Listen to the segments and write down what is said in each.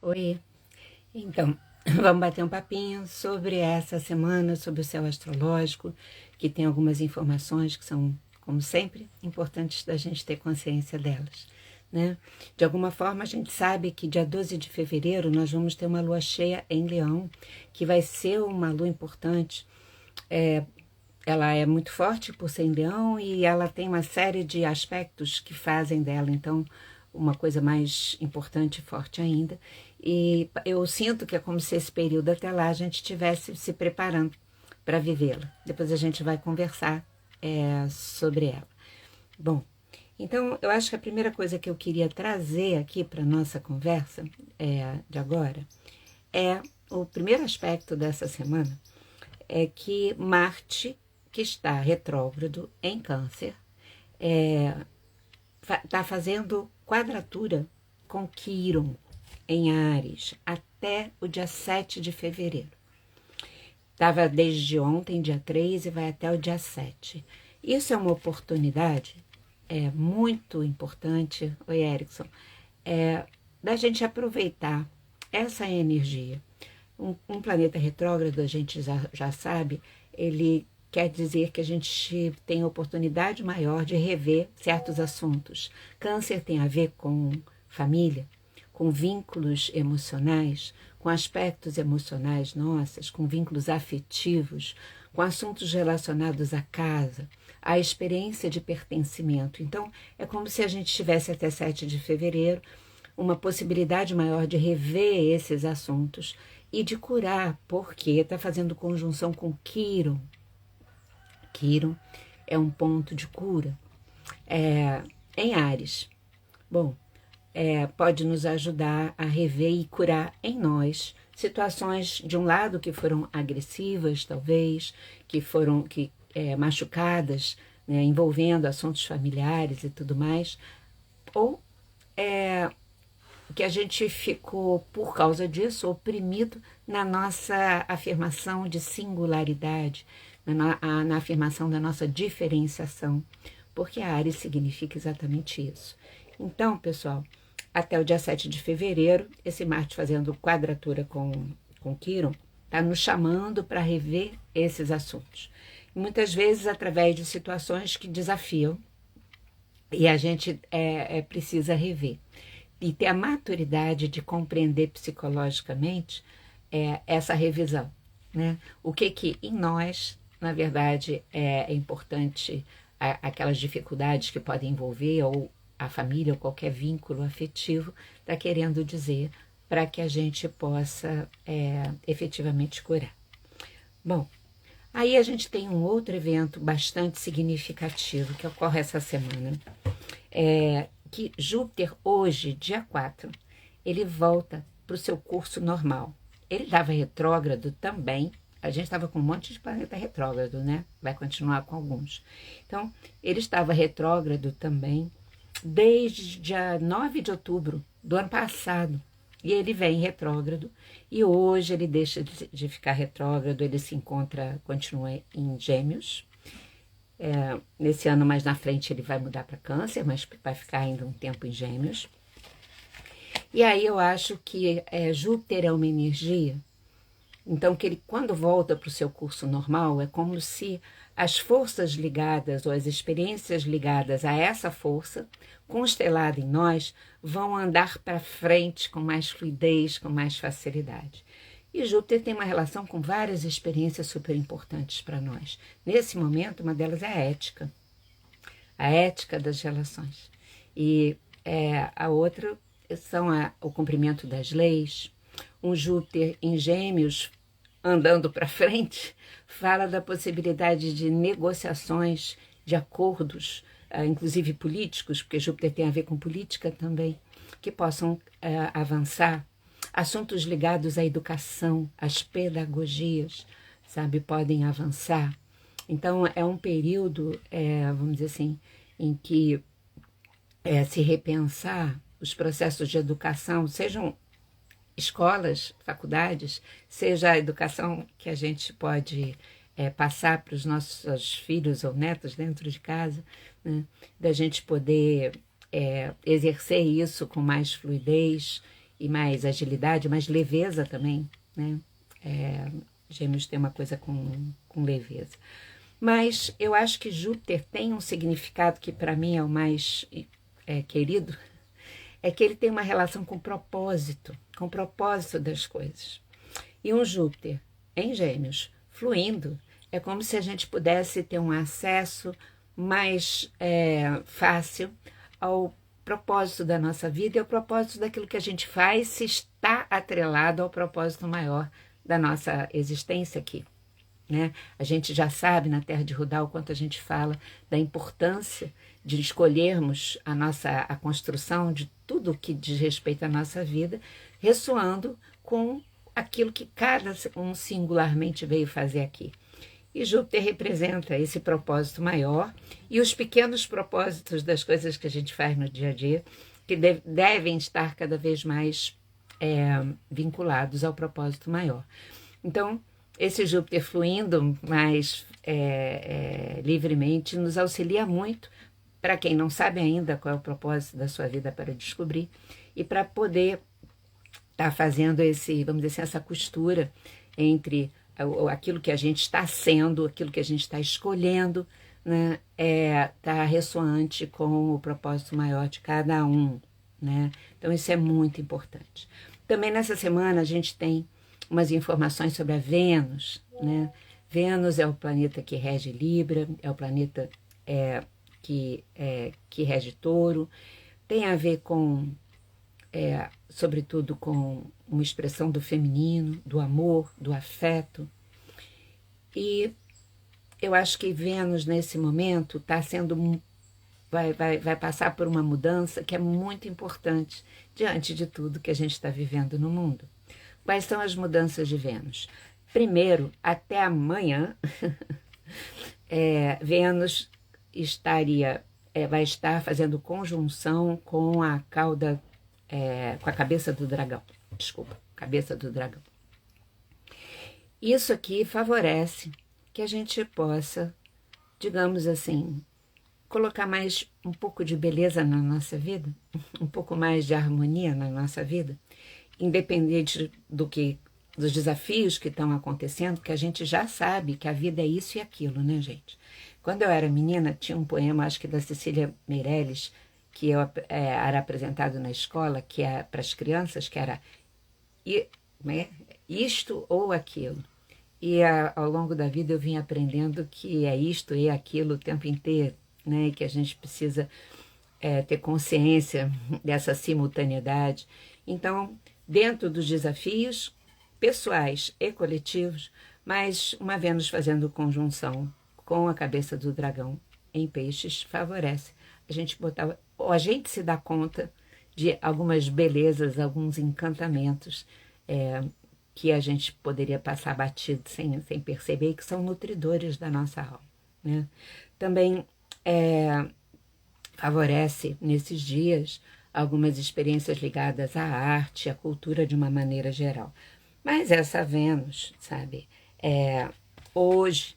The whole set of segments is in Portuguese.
Oi, então, vamos bater um papinho sobre essa semana, sobre o céu astrológico, que tem algumas informações que são, como sempre, importantes da gente ter consciência delas, né? De alguma forma, a gente sabe que dia 12 de fevereiro nós vamos ter uma lua cheia em Leão, que vai ser uma lua importante. Ela é muito forte por ser em Leão e ela tem uma série de aspectos que fazem dela, então, uma coisa mais importante e forte ainda. E eu sinto que é como se esse período até lá a gente estivesse se preparando para vivê-la. Depois a gente vai conversar sobre ela. Bom, então eu acho que a primeira coisa que eu queria trazer aqui para a nossa conversa de agora é o primeiro aspecto dessa semana, é que Marte, que está retrógrado em Câncer, está fazendo quadratura com Quiron em Áries até o dia 7 de fevereiro. Estava desde ontem, dia 3, e vai até o dia 7. Isso é uma oportunidade muito importante, oi Erickson, da gente aproveitar essa energia. Um planeta retrógrado, a gente já sabe, ele quer dizer que a gente tem oportunidade maior de rever certos assuntos. Câncer tem a ver com família, com vínculos emocionais, com aspectos emocionais nossos, com vínculos afetivos, com assuntos relacionados à casa, à experiência de pertencimento. Então, é como se a gente tivesse até 7 de fevereiro uma possibilidade maior de rever esses assuntos e de curar, porque está fazendo conjunção com Quiron. Quiron é um ponto de cura em Áries. Bom, pode nos ajudar a rever e curar em nós situações, de um lado, que foram agressivas, talvez, que foram machucadas, né, envolvendo assuntos familiares e tudo mais, ou que a gente ficou, por causa disso, oprimido na nossa afirmação de singularidade, na afirmação da nossa diferenciação, porque a Áries significa exatamente isso. Então, pessoal, até o dia 7 de fevereiro, esse Marte fazendo quadratura com Quiron, está nos chamando para rever esses assuntos. E muitas vezes através de situações que desafiam, e a gente precisa rever. E ter a maturidade de compreender psicologicamente essa revisão, né? O que em nós, na verdade, é importante, aquelas dificuldades que podem envolver, ou a família, ou qualquer vínculo afetivo, está querendo dizer, para que a gente possa efetivamente curar. Bom, aí a gente tem um outro evento bastante significativo que ocorre essa semana, que Júpiter, hoje, dia 4, ele volta para o seu curso normal. Ele estava retrógrado também, a gente estava com um monte de planeta retrógrado, né? Vai continuar com alguns. Então, ele estava retrógrado também desde dia 9 de outubro do ano passado. E ele vem retrógrado, e hoje ele deixa de ficar retrógrado, ele se encontra, continua em Gêmeos. Nesse ano mais na frente ele vai mudar para Câncer, mas vai ficar ainda um tempo em Gêmeos. E aí eu acho que Júpiter é uma energia, então que ele, quando volta para o seu curso normal, é como se as forças ligadas, ou as experiências ligadas a essa força, constelada em nós, vão andar para frente com mais fluidez, com mais facilidade. E Júpiter tem uma relação com várias experiências super importantes para nós. Nesse momento, uma delas é a ética das relações. E a outra são o cumprimento das leis. Um Júpiter em Gêmeos, andando para frente, fala da possibilidade de negociações, de acordos, inclusive políticos, porque Júpiter tem a ver com política também, que possam avançar. Assuntos ligados à educação, às pedagogias, sabe, podem avançar. Então, é um período, vamos dizer assim, em que se repensar os processos de educação, sejam escolas, faculdades, seja a educação que a gente pode passar para os nossos filhos ou netos dentro de casa, né? Da gente poder exercer isso com mais fluidez e mais agilidade, mais leveza também, né? Gêmeos tem uma coisa com leveza. Mas eu acho que Júpiter tem um significado que para mim é o mais querido, é que ele tem uma relação com o propósito das coisas. E um Júpiter em Gêmeos fluindo é como se a gente pudesse ter um acesso mais fácil ao propósito da nossa vida e ao propósito daquilo que a gente faz se está atrelado ao propósito maior da nossa existência aqui. Né? A gente já sabe na Terra de Rudal o quanto a gente fala da importância de escolhermos a construção de tudo que diz respeito à nossa vida, ressoando com aquilo que cada um singularmente veio fazer aqui. E Júpiter representa esse propósito maior e os pequenos propósitos das coisas que a gente faz no dia a dia, que devem estar cada vez mais vinculados ao propósito maior. Então, esse Júpiter fluindo mais livremente nos auxilia muito para quem não sabe ainda qual é o propósito da sua vida para descobrir e para poder estar fazendo vamos dizer assim, essa costura entre aquilo que a gente está sendo, aquilo que a gente está escolhendo, né, tá ressoante com o propósito maior de cada um, né? Então isso é muito importante. Também nessa semana a gente tem umas informações sobre a Vênus, né? Vênus é o planeta que rege Libra, é o planeta que rege Touro, tem a ver com, sobretudo, com uma expressão do feminino, do amor, do afeto. E eu acho que Vênus, nesse momento, vai passar por uma mudança que é muito importante diante de tudo que a gente está vivendo no mundo. Quais são as mudanças de Vênus? Primeiro, até amanhã, Vênus vai estar fazendo conjunção com a cauda, com a cabeça do dragão. Desculpa, cabeça do dragão. Isso aqui favorece que a gente possa, digamos assim, colocar mais um pouco de beleza na nossa vida, um pouco mais de harmonia na nossa vida, independente dos desafios que estão acontecendo, que a gente já sabe que a vida é isso e aquilo, né, gente? Quando eu era menina, tinha um poema, acho que da Cecília Meirelles, que era apresentado na escola, que é para as crianças, que era isto ou aquilo. E ao longo da vida eu vim aprendendo que é isto e aquilo o tempo inteiro, né? E que a gente precisa ter consciência dessa simultaneidade. Então, dentro dos desafios pessoais e coletivos, mas uma Vênus fazendo conjunção com a cabeça do dragão em peixes favorece a gente a gente se dá conta de algumas belezas, alguns encantamentos que a gente poderia passar batido sem perceber e que são nutridores da nossa alma, né? Também favorece nesses dias algumas experiências ligadas à arte, à cultura de uma maneira geral. Mas essa Vênus, sabe, hoje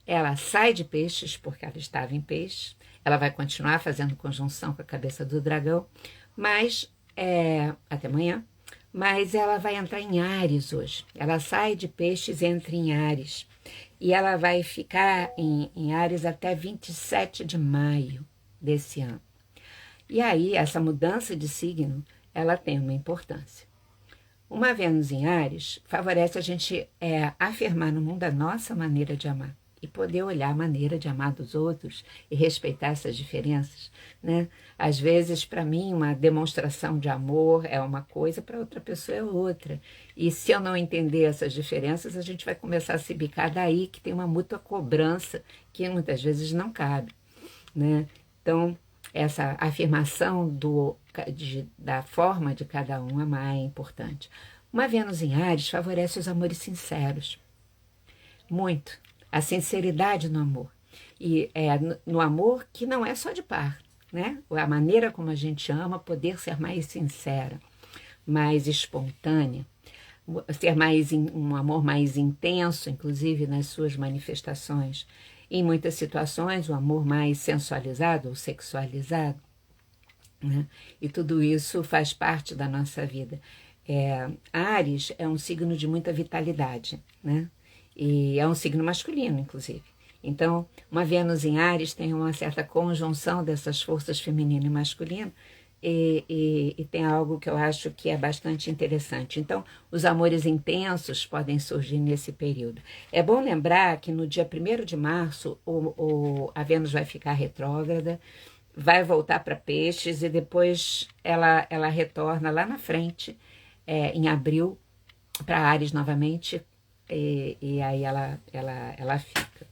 ela sai de peixes porque ela estava em peixe, ela vai continuar fazendo conjunção com a cabeça do dragão, mas até amanhã, mas ela vai entrar em Áries hoje. Ela sai de peixes e entra em Áries. E ela vai ficar em Áries até 27 de maio desse ano. E aí, essa mudança de signo, ela tem uma importância. Uma Vênus em Áries favorece a gente afirmar no mundo a nossa maneira de amar e poder olhar a maneira de amar dos outros e respeitar essas diferenças, né? Às vezes, para mim, uma demonstração de amor é uma coisa, para outra pessoa é outra. E se eu não entender essas diferenças, a gente vai começar a se bicar daí, que tem uma mútua cobrança que muitas vezes não cabe, né? Então, essa afirmação da forma de cada um amar é importante. Uma Vênus em Áries favorece os amores sinceros, muito. A sinceridade no amor. E no amor que não é só de par, né? A maneira como a gente ama, poder ser mais sincera, mais espontânea, ser um amor mais intenso, inclusive nas suas manifestações. Em muitas situações, o amor mais sensualizado ou sexualizado. né? E tudo isso faz parte da nossa vida. Áries é um signo de muita vitalidade, né? E é um signo masculino, inclusive. Então, uma Vênus em Áries tem uma certa conjunção dessas forças feminino e masculino, e tem algo que eu acho que é bastante interessante. Então, os amores intensos podem surgir nesse período. É bom lembrar que no dia 1º de março a Vênus vai ficar retrógrada, vai voltar para Peixes e depois ela retorna lá na frente, em abril, para Áries novamente, e aí ela fica.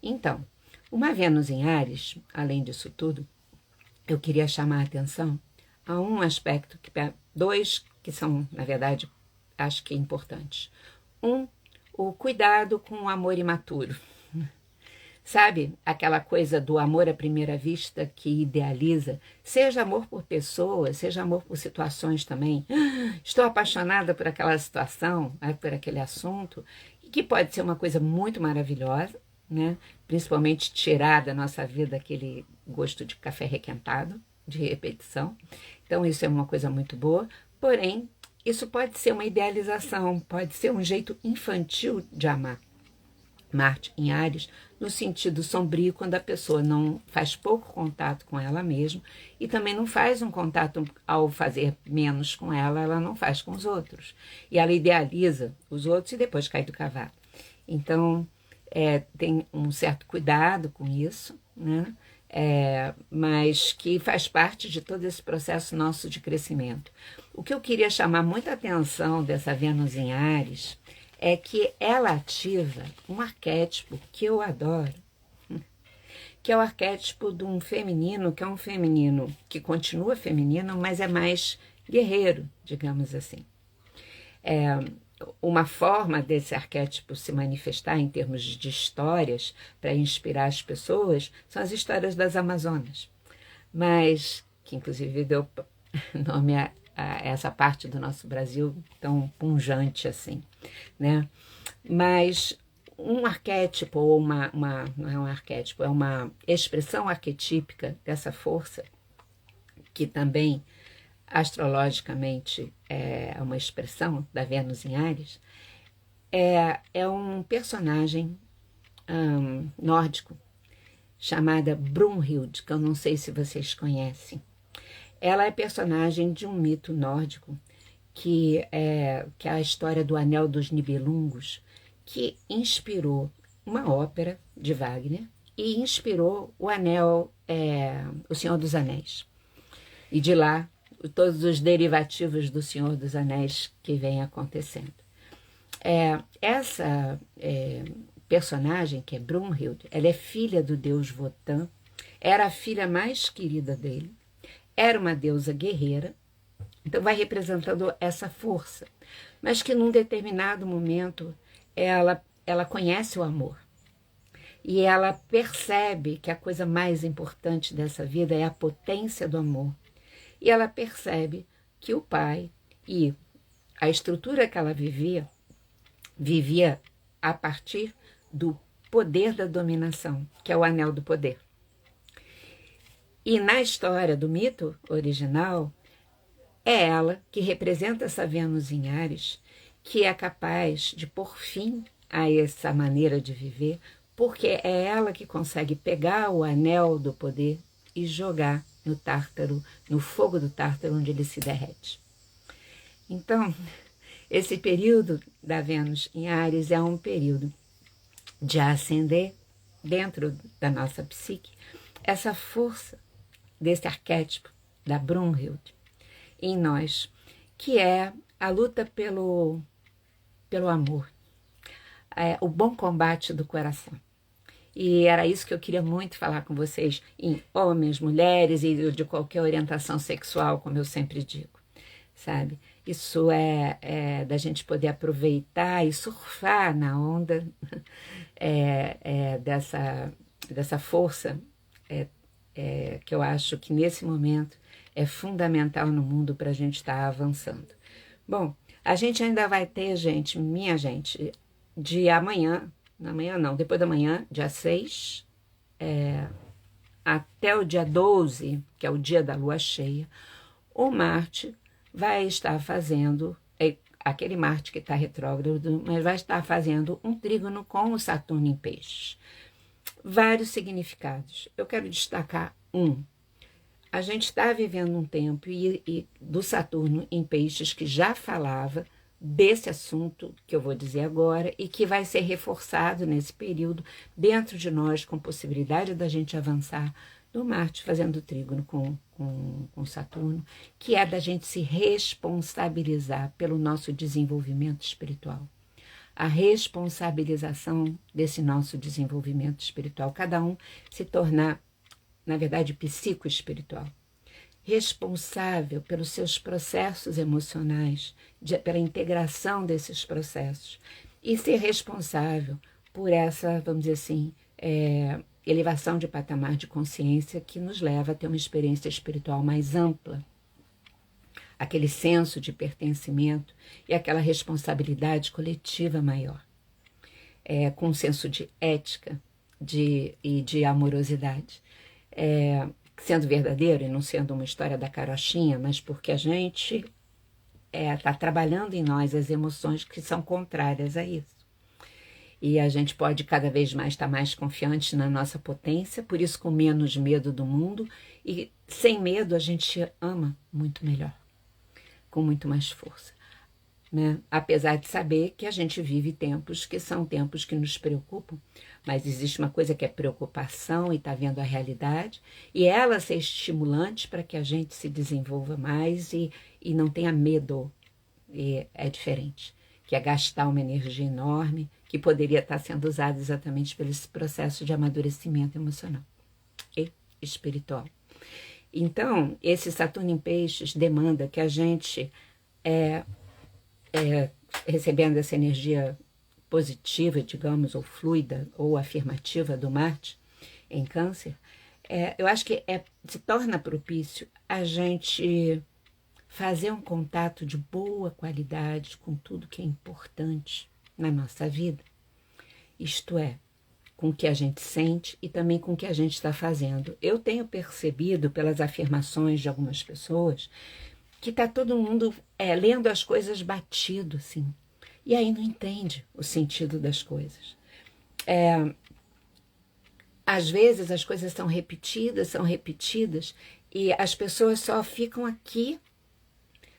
Então, uma Vênus em Áries, além disso tudo, eu queria chamar a atenção a um aspecto, dois que são, na verdade, acho que importantes. O cuidado com o amor imaturo. Sabe, aquela coisa do amor à primeira vista que idealiza, seja amor por pessoas, seja amor por situações também. Estou apaixonada por aquela situação, por aquele assunto, que pode ser uma coisa muito maravilhosa, né? Principalmente tirar da nossa vida aquele gosto de café requentado, de repetição. Então isso é uma coisa muito boa, porém isso pode ser uma idealização, pode ser um jeito infantil de amar. Marte em Áries, no sentido sombrio, quando a pessoa não faz pouco contato com ela mesma e também não faz um contato ao fazer menos com ela, ela não faz com os outros. E ela idealiza os outros e depois cai do cavalo. Então, tem um certo cuidado com isso, né? Mas que faz parte de todo esse processo nosso de crescimento. O que eu queria chamar muita atenção dessa Vênus em Áries é que ela ativa um arquétipo que eu adoro, que é o arquétipo de um feminino, que é um feminino que continua feminino, mas é mais guerreiro, digamos assim. Uma forma desse arquétipo se manifestar em termos de histórias para inspirar as pessoas são as histórias das Amazonas, mas que inclusive deu nome a essa parte do nosso Brasil tão pungente assim, né? Mas um arquétipo, ou não é um arquétipo, é uma expressão arquetípica dessa força, que também astrologicamente é uma expressão da Vênus em Áries, é um personagem nórdico chamada Brunhild, que eu não sei se vocês conhecem. Ela é personagem de um mito nórdico, que é a história do Anel dos Nibelungos, que inspirou uma ópera de Wagner e inspirou o Anel, o Senhor dos Anéis. E de lá, todos os derivativos do Senhor dos Anéis que vem acontecendo. Essa personagem, que é Brunhild, ela é filha do deus Wotan, era a filha mais querida dele, era uma deusa guerreira, então vai representando essa força, mas que num determinado momento ela conhece o amor e ela percebe que a coisa mais importante dessa vida é a potência do amor. E ela percebe que o pai e a estrutura que ela vivia a partir do poder da dominação, que é o anel do poder. E na história do mito original, é ela que representa essa Vênus em Áries, que é capaz de pôr fim a essa maneira de viver, porque é ela que consegue pegar o anel do poder e jogar no Tártaro, no fogo do Tártaro, onde ele se derrete. Então, esse período da Vênus em Áries é um período de acender dentro da nossa psique essa força desse arquétipo da Brunhild em nós, que é a luta pelo amor, o bom combate do coração. E era isso que eu queria muito falar com vocês, em homens, mulheres e de qualquer orientação sexual, como eu sempre digo, sabe? Isso é da gente poder aproveitar e surfar na onda dessa força que eu acho que nesse momento é fundamental no mundo para a gente estar avançando. Bom, a gente ainda vai ter, minha gente, de amanhã não, depois da manhã, dia 6, até o dia 12, que é o dia da lua cheia, o Marte vai estar fazendo, aquele Marte que está retrógrado, mas vai estar fazendo um trígono com o Saturno em Peixes. Vários significados. Eu quero destacar um. A gente está vivendo um tempo do Saturno em Peixes que já falava desse assunto que eu vou dizer agora e que vai ser reforçado nesse período dentro de nós, com possibilidade da gente avançar, do Marte fazendo trígono com Saturno, que é da gente se responsabilizar pelo nosso desenvolvimento espiritual. A responsabilização desse nosso desenvolvimento espiritual, cada um se tornar, na verdade, psicoespiritual, responsável pelos seus processos emocionais, pela integração desses processos, e ser responsável por essa, vamos dizer assim, elevação de patamar de consciência que nos leva a ter uma experiência espiritual mais ampla, aquele senso de pertencimento e aquela responsabilidade coletiva maior, com um senso de ética e de amorosidade, sendo verdadeiro e não sendo uma história da carochinha, mas porque a gente está trabalhando em nós as emoções que são contrárias a isso. E a gente pode cada vez mais estar mais confiante na nossa potência, por isso com menos medo do mundo, e sem medo a gente ama muito melhor, com muito mais força, né? Apesar de saber que a gente vive tempos que são tempos que nos preocupam, mas existe uma coisa que é preocupação e está vendo a realidade, e ela ser estimulante para que a gente se desenvolva mais e não tenha medo, e é diferente, que é gastar uma energia enorme, que poderia estar sendo usada exatamente pelo esse processo de amadurecimento emocional e espiritual. Então, esse Saturno em Peixes demanda que a gente, recebendo essa energia positiva, digamos, ou fluida, ou afirmativa do Marte em Câncer, eu acho que se torna propício a gente fazer um contato de boa qualidade com tudo que é importante na nossa vida. Isto é, com o que a gente sente e também com o que a gente está fazendo. Eu tenho percebido pelas afirmações de algumas pessoas que está todo mundo lendo as coisas batido, assim, e aí não entende o sentido das coisas. Às vezes as coisas são repetidas, e as pessoas só ficam aqui,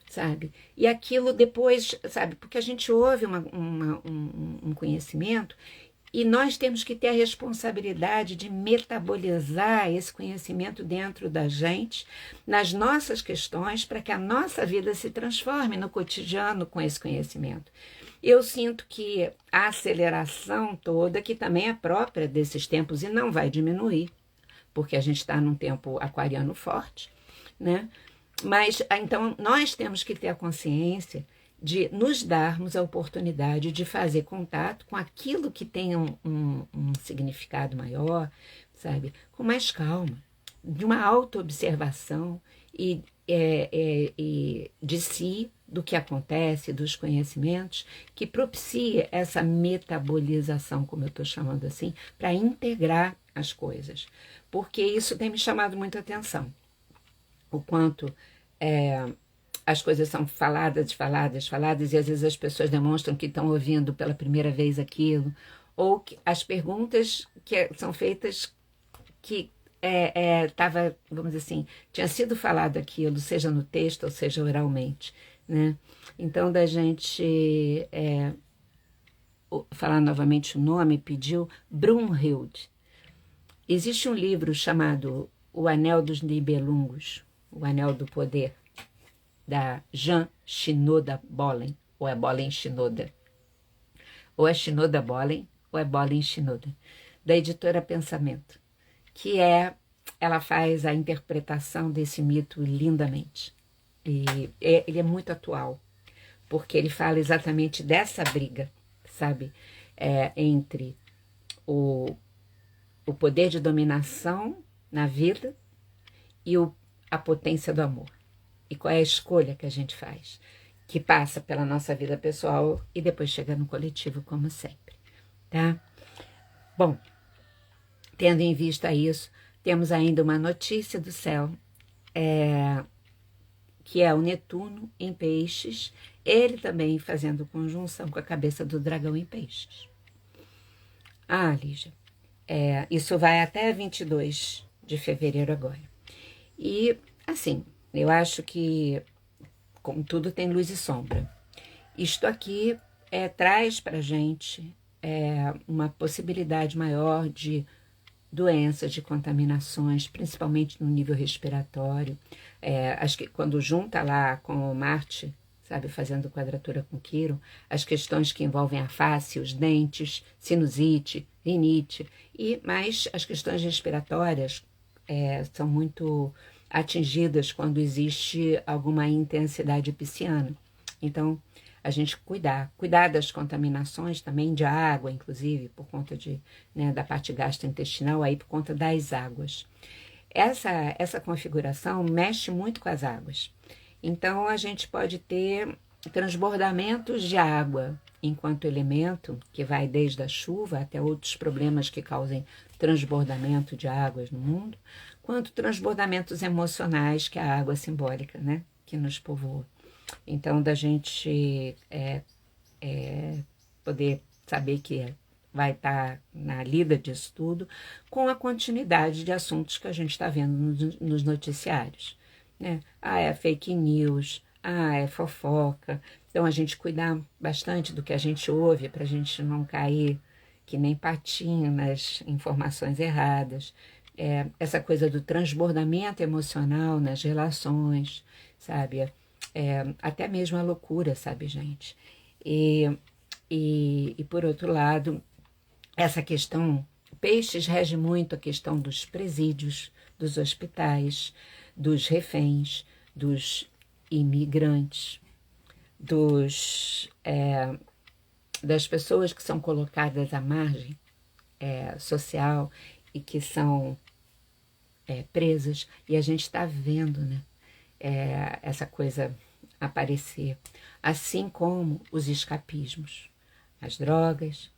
sabe? E aquilo depois, sabe? Porque a gente ouve um conhecimento e nós temos que ter a responsabilidade de metabolizar esse conhecimento dentro da gente, nas nossas questões, para que a nossa vida se transforme no cotidiano com esse conhecimento. Eu sinto que a aceleração toda, que também é própria desses tempos e não vai diminuir, porque a gente está num tempo aquariano forte, né? Mas, então, nós temos que ter a consciência de nos darmos a oportunidade de fazer contato com aquilo que tem um significado maior, sabe? Com mais calma, de uma autoobservação e de si, do que acontece, dos conhecimentos, que propicia essa metabolização, como eu estou chamando assim, para integrar as coisas. Porque isso tem me chamado muita atenção. O quanto as coisas são faladas, e às vezes as pessoas demonstram que estão ouvindo pela primeira vez aquilo, ou que as perguntas que são feitas que vamos dizer assim, tinha sido falado aquilo, seja no texto ou seja oralmente, né? Então, da gente falar novamente o nome, pediu Brunhild. Existe um livro chamado O Anel dos Nibelungos, O Anel do Poder, da Jean Shinoda Bolen, ou é Bolen Shinoda, ou é Shinoda Bolen, ou é Bolen Shinoda, da editora Pensamento, que ela faz a interpretação desse mito lindamente. E ele é muito atual, porque ele fala exatamente dessa briga, sabe, entre o poder de dominação na vida e a potência do amor. E qual é a escolha que a gente faz, que passa pela nossa vida pessoal e depois chega no coletivo, como sempre, tá? Bom, tendo em vista isso, temos ainda uma notícia do céu, que é o Netuno em Peixes, ele também fazendo conjunção com a cabeça do dragão em Peixes. Ah, Lígia, isso vai até 22 de fevereiro agora. E, assim, eu acho que, como tudo tem luz e sombra, isto aqui traz para gente uma possibilidade maior de doenças, de contaminações, principalmente no nível respiratório. Acho que quando junta lá com o Marte, sabe, fazendo quadratura com Quirón, as questões que envolvem a face, os dentes, sinusite, rinite, mas as questões respiratórias são muito atingidas quando existe alguma intensidade pisciana. Então, a gente cuidar das contaminações também de água, inclusive, por conta da parte gastrointestinal, aí por conta das águas. Essa configuração mexe muito com as águas. Então, a gente pode ter transbordamentos de água enquanto elemento, que vai desde a chuva até outros problemas que causem transbordamento de águas no mundo, quanto transbordamentos emocionais, que é a água simbólica, né, que nos povoa. Então, da gente poder saber que vai estar na lida disso tudo, com a continuidade de assuntos que a gente está vendo nos noticiários, né? É fake news, é fofoca. Então, a gente cuidar bastante do que a gente ouve para a gente não cair que nem patinho nas informações erradas. Essa coisa do transbordamento emocional nas relações, sabe? Até mesmo a loucura, sabe, gente? E por outro lado, essa questão, Peixes rege muito a questão dos presídios, dos hospitais, dos reféns, dos imigrantes, das pessoas que são colocadas à margem social e que são presas. E a gente está vendo, né, essa coisa aparecer, assim como os escapismos, as drogas,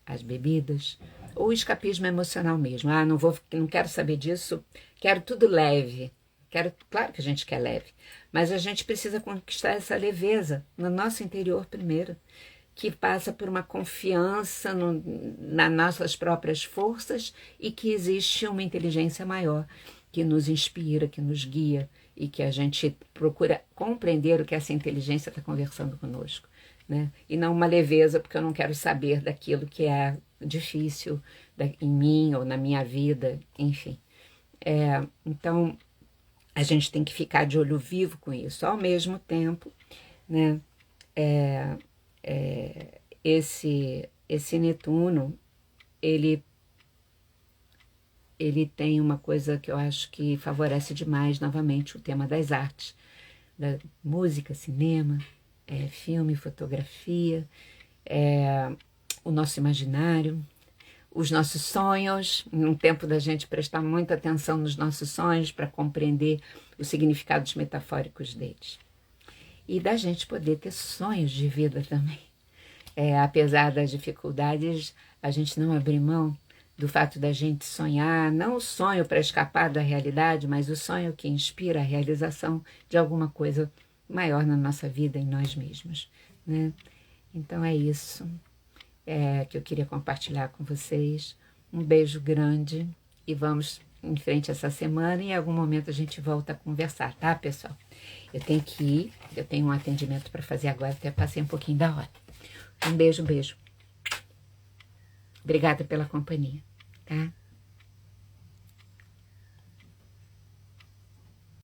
as bebidas, ou o escapismo emocional mesmo. Não quero saber disso, quero tudo leve. Claro que a gente quer leve, mas a gente precisa conquistar essa leveza no nosso interior primeiro, que passa por uma confiança nas nossas próprias forças e que existe uma inteligência maior que nos inspira, que nos guia e que a gente procura compreender o que essa inteligência está conversando conosco, né? E não uma leveza porque eu não quero saber daquilo que é difícil em mim ou na minha vida, enfim. Então, a gente tem que ficar de olho vivo com isso. Ao mesmo tempo, né, esse Netuno, ele tem uma coisa que eu acho que favorece demais, novamente, o tema das artes, da música, cinema, filme, fotografia, o nosso imaginário, os nossos sonhos, num tempo da gente prestar muita atenção nos nossos sonhos para compreender os significados metafóricos deles. E da gente poder ter sonhos de vida também. Apesar das dificuldades, a gente não abrir mão do fato da gente sonhar, não o sonho para escapar da realidade, mas o sonho que inspira a realização de alguma coisa maior na nossa vida, em nós mesmos, né? Então é isso que eu queria compartilhar com vocês. Um beijo grande e vamos em frente essa semana e em algum momento a gente volta a conversar, tá, pessoal? Eu tenho que ir, eu tenho um atendimento para fazer agora, até passei um pouquinho da hora. Um beijo, beijo. Obrigada pela companhia, tá?